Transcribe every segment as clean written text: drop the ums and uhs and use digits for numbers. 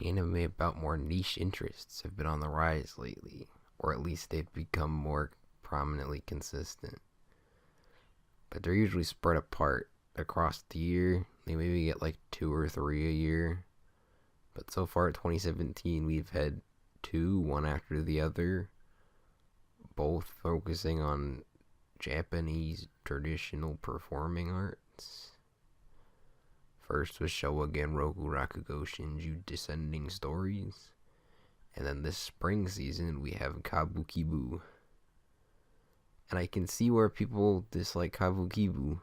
anime about more niche interests have been on the rise lately, or at least they've become more prominently consistent. But they're usually spread apart across the year. They maybe get like two or three a year. But so far, 2017, we've had two, one after the other, both focusing on Japanese traditional performing arts. First was Showa Roku Rakugo Shinju Descending Stories. And then this spring season, we have Kabukibu. And I can see where people dislike Kabukibu,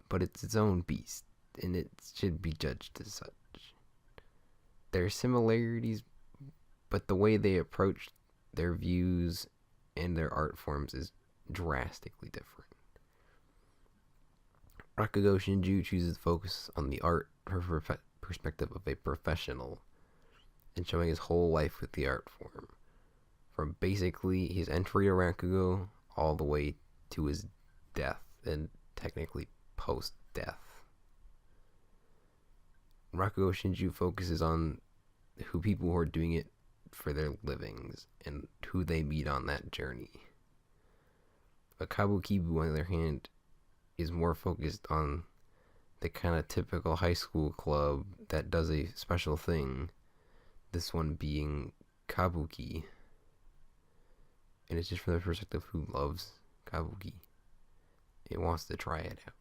but it's its own beast, and it should be judged as such. There are similarities, but the way they approach their views and their art forms is drastically different. Rakugo Shinju chooses to focus on the art from the perspective of a professional and showing his whole life with the art form. From basically his entry to Rakugo all the way to his death, and technically post-death. Rakugo Shinju focuses on who people who are doing it for their livings and who they meet on that journey. But Kabukibu, on the other hand, is more focused on the kind of typical high school club that does a special thing. This one being Kabuki. And it's just from the perspective of who loves Kabuki. It wants to try it out.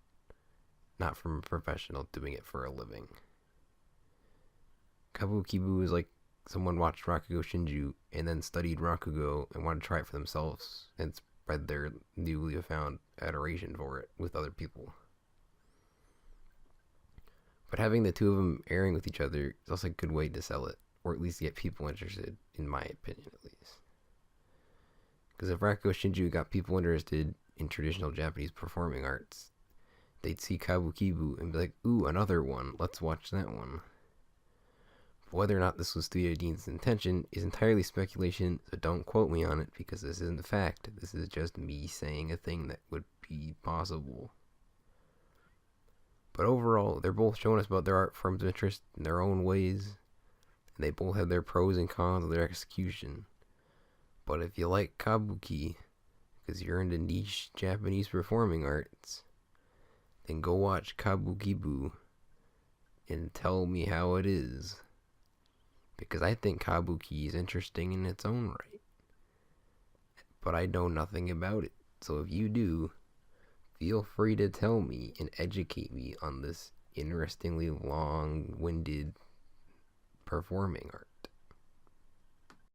Not from a professional doing it for a living. Kabukibu is like someone watched Rakugo Shinju and then studied Rakugo and wanted to try it for themselves and spread their newly found adoration for it with other people. But having the two of them airing with each other is also a good way to sell it, or at least get people interested, in my opinion at least. Because if Rakugo Shinju got people interested in traditional Japanese performing arts, they'd see Kabukibu and be like, ooh, another one, let's watch that one. But whether or not this was Studio Dean's intention is entirely speculation, so don't quote me on it, because this isn't a fact. This is just me saying a thing that would be possible. But overall, they're both showing us about their art forms of interest in their own ways, and they both have their pros and cons of their execution. But if you like Kabuki, because you're into niche Japanese performing arts, then go watch Kabukibu and tell me how it is. Because I think Kabuki is interesting in its own right. But I know nothing about it. So if you do, feel free to tell me and educate me on this interestingly long-winded performing art.